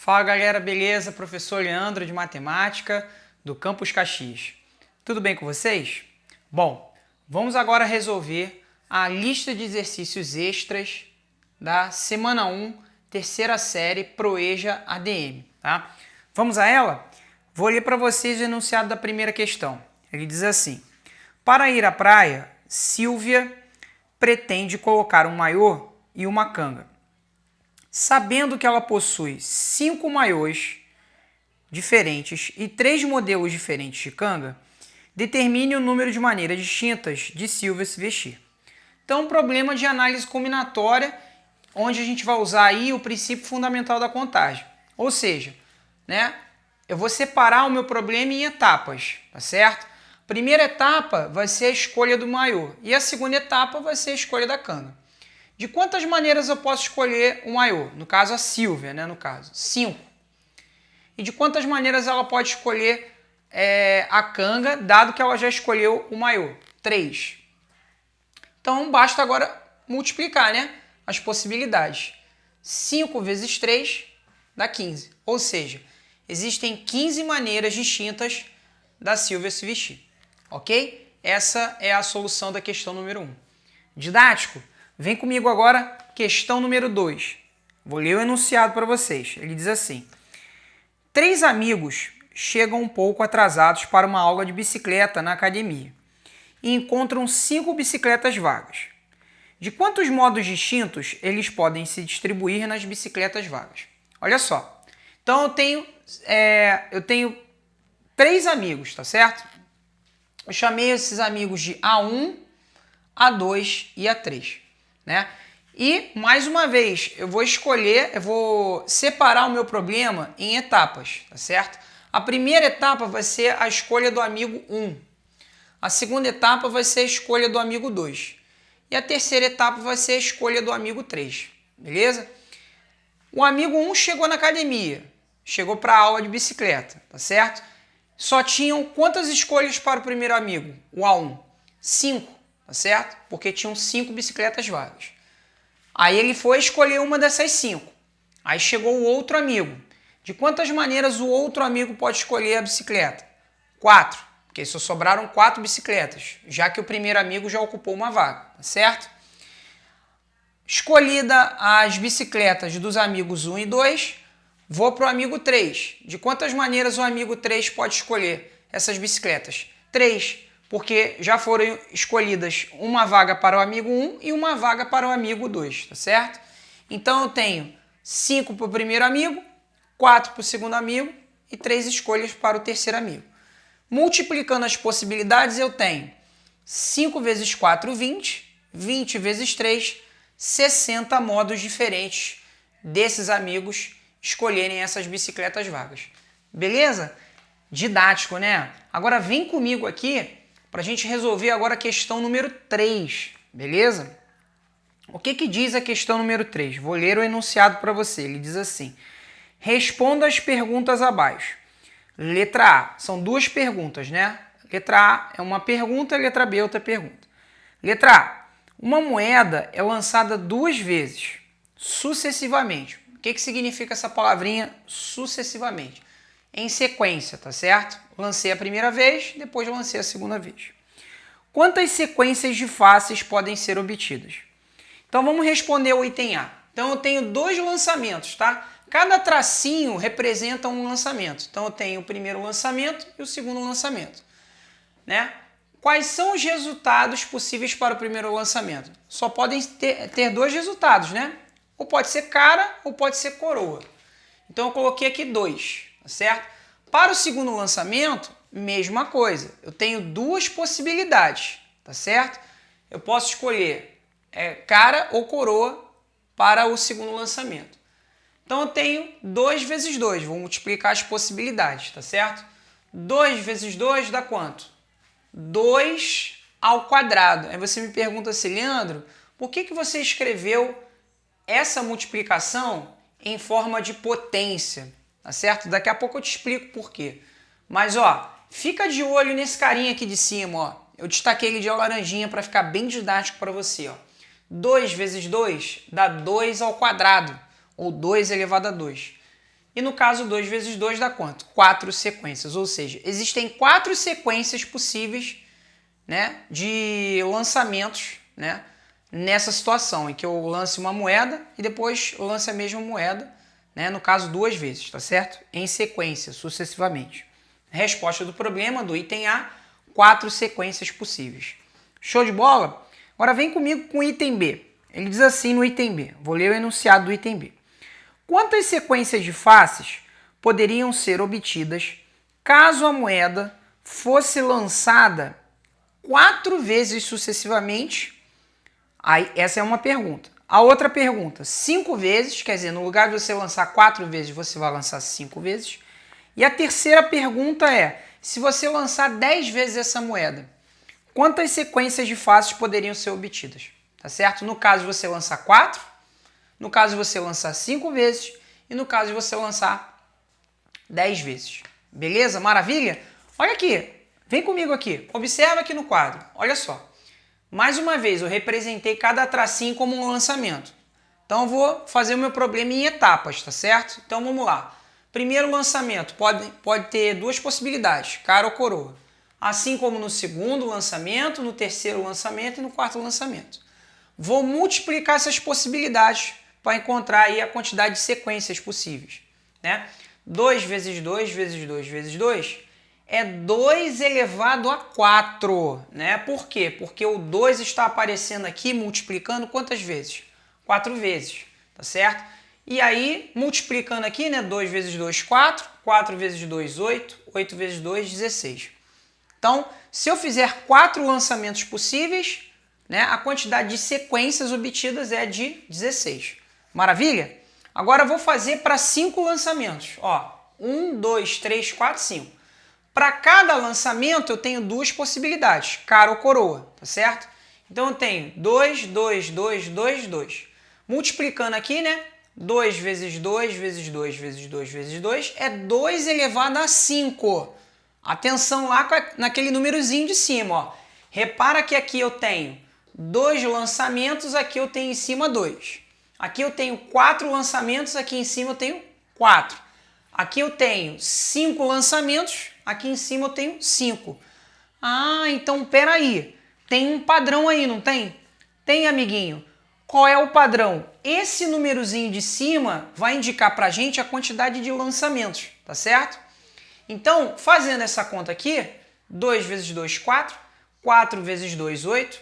Fala galera, beleza? Professor Leandro de Matemática do Campus Caxias. Tudo bem com vocês? Bom, vamos agora resolver a lista de exercícios extras da semana 1, terceira série Proeja ADM, tá? Vamos a ela? Vou ler para vocês o enunciado da primeira questão. Ele diz assim: para ir à praia, Silvia pretende colocar um maiô e uma canga. Sabendo que ela possui 5 maiôs diferentes e 3 modelos diferentes de canga, determine o número de maneiras distintas de Silvia se vestir. Então, um problema de análise combinatória, onde a gente vai usar aí o princípio fundamental da contagem. Ou seja, eu vou separar o meu problema em etapas, tá certo? A primeira etapa vai ser a escolha do maiô e a segunda etapa vai ser a escolha da canga. De quantas maneiras eu posso escolher o maiô? No caso, a Silvia, no caso, 5. E de quantas maneiras ela pode escolher a canga, dado que ela já escolheu o maiô? 3. Então, basta agora multiplicar, as possibilidades. 5 vezes 3 dá 15. Ou seja, existem 15 maneiras distintas da Silvia se vestir. Ok? Essa é a solução da questão número 1. Didático? Vem comigo agora, questão número 2. Vou ler o enunciado para vocês. Ele diz assim: 3 amigos chegam um pouco atrasados para uma aula de bicicleta na academia e encontram 5 bicicletas vagas. De quantos modos distintos eles podem se distribuir nas bicicletas vagas? Olha só. Então eu tenho 3 amigos, tá certo? Eu chamei esses amigos de A1, A2 e A3. E, mais uma vez, eu vou separar o meu problema em etapas, tá certo? A primeira etapa vai ser a escolha do amigo 1. A segunda etapa vai ser a escolha do amigo 2. E a terceira etapa vai ser a escolha do amigo 3, beleza? O amigo 1 chegou na academia, chegou para a aula de bicicleta, tá certo? Só tinham quantas escolhas para o primeiro amigo? O A1? 5. Tá certo? Porque tinham 5 bicicletas vagas. Aí ele foi escolher uma dessas 5. Aí chegou o outro amigo. De quantas maneiras o outro amigo pode escolher a bicicleta? 4. Porque só sobraram 4 bicicletas, já que o primeiro amigo já ocupou uma vaga, tá certo? Escolhida as bicicletas dos amigos 1 e 2, vou para o amigo 3. De quantas maneiras o amigo 3 pode escolher essas bicicletas? 3. Porque já foram escolhidas uma vaga para o amigo 1 e uma vaga para o amigo 2, tá certo? Então eu tenho 5 para o primeiro amigo, 4 para o segundo amigo e 3 escolhas para o terceiro amigo. Multiplicando as possibilidades, eu tenho 5 vezes 4, 20, 20 vezes 3, 60 modos diferentes desses amigos escolherem essas bicicletas vagas. Beleza? Didático, Agora vem comigo aqui para a gente resolver agora a questão número 3, beleza? O que diz a questão número 3? Vou ler o enunciado para você. Ele diz assim: responda as perguntas abaixo. Letra A, são 2 perguntas, Letra A é uma pergunta, letra B é outra pergunta. Letra A, uma moeda é lançada 2 vezes, sucessivamente. O que significa essa palavrinha sucessivamente? Em sequência, tá certo? Lancei a primeira vez, depois lancei a segunda vez. Quantas sequências de faces podem ser obtidas? Então vamos responder o item A. Então eu tenho 2 lançamentos, tá? Cada tracinho representa um lançamento. Então eu tenho o primeiro lançamento e o segundo lançamento, Quais são os resultados possíveis para o primeiro lançamento? Só podem ter 2 resultados, Ou pode ser cara ou pode ser coroa. Então eu coloquei aqui 2. Tá certo? Para o segundo lançamento, mesma coisa. Eu tenho 2 possibilidades, tá certo? Eu posso escolher cara ou coroa para o segundo lançamento. Então eu tenho 2 vezes 2, vou multiplicar as possibilidades, tá certo? 2 vezes 2 dá quanto? 2 ao quadrado. Aí você me pergunta assim, Leandro, por que você escreveu essa multiplicação em forma de potência? Tá certo? Daqui a pouco eu te explico por quê. Mas, fica de olho nesse carinha aqui de cima, Eu destaquei ele de laranjinha para ficar bem didático para você, 2 vezes 2 dá 2 ao quadrado, ou 2 elevado a 2. E no caso, 2 vezes 2 dá quanto? 4 sequências, ou seja, existem 4 sequências possíveis, né, de lançamentos, né, nessa situação, em que eu lance uma moeda e depois lance a mesma moeda, né, no caso 2 vezes, tá certo? Em sequência, sucessivamente. Resposta do problema do item A, 4 sequências possíveis. Show de bola? Agora vem comigo com o item B. Ele diz assim no item B, vou ler o enunciado do item B. Quantas sequências de faces poderiam ser obtidas caso a moeda fosse lançada 4 vezes sucessivamente? Aí, essa é uma pergunta. A outra pergunta, 5 vezes, quer dizer, no lugar de você lançar 4 vezes, você vai lançar 5 vezes. E a terceira pergunta é, se você lançar 10 vezes essa moeda, quantas sequências de faces poderiam ser obtidas? Tá certo? No caso de você lançar 4, no caso de você lançar 5 vezes e no caso de você lançar 10 vezes. Beleza? Maravilha? Olha aqui, vem comigo aqui, observa aqui no quadro, olha só. Mais uma vez, eu representei cada tracinho como um lançamento. Então eu vou fazer o meu problema em etapas, tá certo? Então vamos lá. Primeiro lançamento pode ter 2 possibilidades, cara ou coroa. Assim como no segundo lançamento, no terceiro lançamento e no quarto lançamento. Vou multiplicar essas possibilidades para encontrar aí a quantidade de sequências possíveis, né? 2 vezes 2 vezes 2 vezes 2 é 2 elevado a 4, né? Por quê? Porque o 2 está aparecendo aqui multiplicando quantas vezes? 4 vezes, tá certo? E aí, multiplicando aqui, né? 2 vezes 2, 4, 4 vezes 2, 8, 8 vezes 2, 16. Então, se eu fizer 4 lançamentos possíveis, né, a quantidade de sequências obtidas é de 16. Maravilha? Agora eu vou fazer para 5 lançamentos. Ó, 1, 2, 3, 4, 5. Para cada lançamento eu tenho 2 possibilidades, cara ou coroa, tá certo? Então eu tenho 2, 2, 2, 2, 2. Multiplicando aqui, né? 2 vezes 2 vezes 2 vezes 2 vezes 2 é 2 elevado a 5. Atenção lá naquele númerozinho de cima, ó. Repara que aqui eu tenho 2 lançamentos, aqui eu tenho em cima 2. Aqui eu tenho 4 lançamentos, aqui em cima eu tenho 4. Aqui eu tenho 5 lançamentos, aqui em cima eu tenho 5. Ah, então peraí, tem um padrão aí, não tem? Tem, amiguinho. Qual é o padrão? Esse númerozinho de cima vai indicar pra gente a quantidade de lançamentos, tá certo? Então, fazendo essa conta aqui, 2 vezes 2, 4, 4 vezes 2, 8,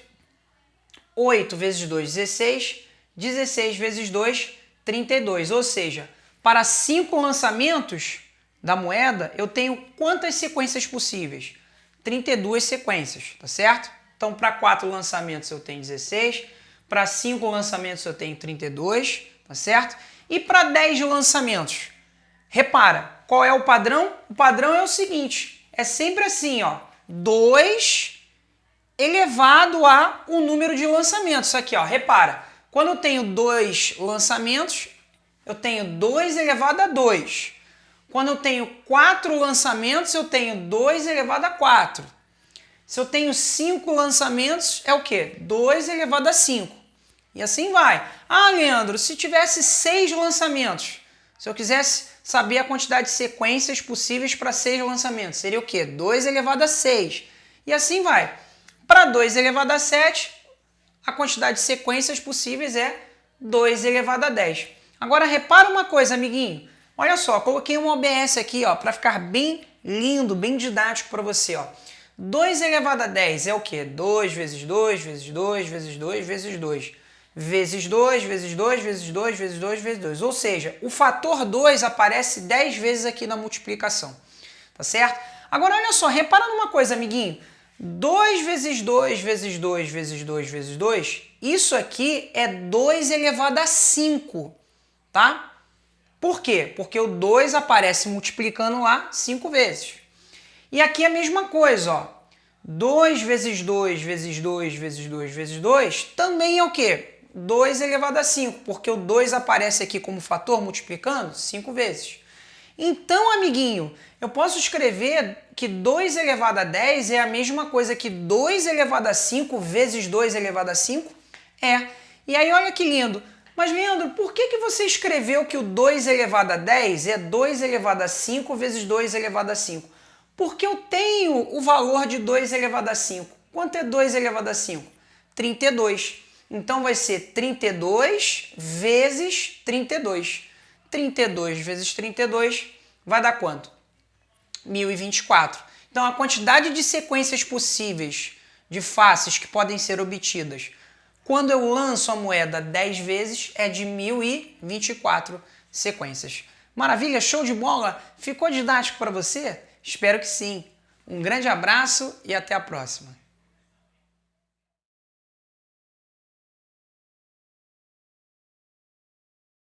8 vezes 2, 16, 16 vezes 2, 32. Ou seja, para 5 lançamentos da moeda, eu tenho quantas sequências possíveis? 32 sequências, tá certo? Então, para 4 lançamentos eu tenho 16, para 5 lançamentos eu tenho 32, tá certo? E para 10 lançamentos, repara, qual é o padrão? O padrão é o seguinte, é sempre assim, ó, 2 elevado a um número de lançamentos. Isso aqui, ó, repara, quando eu tenho 2 lançamentos, eu tenho 2 elevado a 2. Quando eu tenho 4 lançamentos, eu tenho 2 elevado a 4. Se eu tenho 5 lançamentos, é o quê? 2 elevado a 5. E assim vai. Ah, Leandro, se tivesse 6 lançamentos, se eu quisesse saber a quantidade de sequências possíveis para 6 lançamentos, seria o quê? 2 elevado a 6. E assim vai. Para 2 elevado a 7, a quantidade de sequências possíveis é 2 elevado a 10. Agora, repara uma coisa, amiguinho. Olha só, coloquei um OBS aqui, ó, para ficar bem lindo, bem didático para você, ó. 2 elevado a 10 é o quê? 2 vezes 2 vezes 2 vezes 2 vezes 2. Vezes 2, vezes 2, vezes 2, vezes 2, vezes 2. Ou seja, o fator 2 aparece 10 vezes aqui na multiplicação. Tá certo? Agora, olha só, repara numa coisa, amiguinho. 2 vezes 2 vezes 2 vezes 2 vezes 2, isso aqui é 2 elevado a 5, tá? Por quê? Porque o 2 aparece multiplicando lá 5 vezes. E aqui a mesma coisa, ó. 2 vezes 2 vezes 2 vezes 2 vezes 2 também é o quê? 2 elevado a 5, porque o 2 aparece aqui como fator multiplicando 5 vezes. Então, amiguinho, eu posso escrever que 2 elevado a 10 é a mesma coisa que 2 elevado a 5 vezes 2 elevado a 5? É. E aí, olha que lindo. Mas, Leandro, por que você escreveu que o 2 elevado a 10 é 2 elevado a 5 vezes 2 elevado a 5? Porque eu tenho o valor de 2 elevado a 5. Quanto é 2 elevado a 5? 32. Então vai ser 32 vezes 32. 32 vezes 32 vai dar quanto? 1024. Então a quantidade de sequências possíveis de faces que podem ser obtidas quando eu lanço a moeda 10 vezes é de 1024 sequências. Maravilha, show de bola? Ficou didático para você? Espero que sim. Um grande abraço e até a próxima.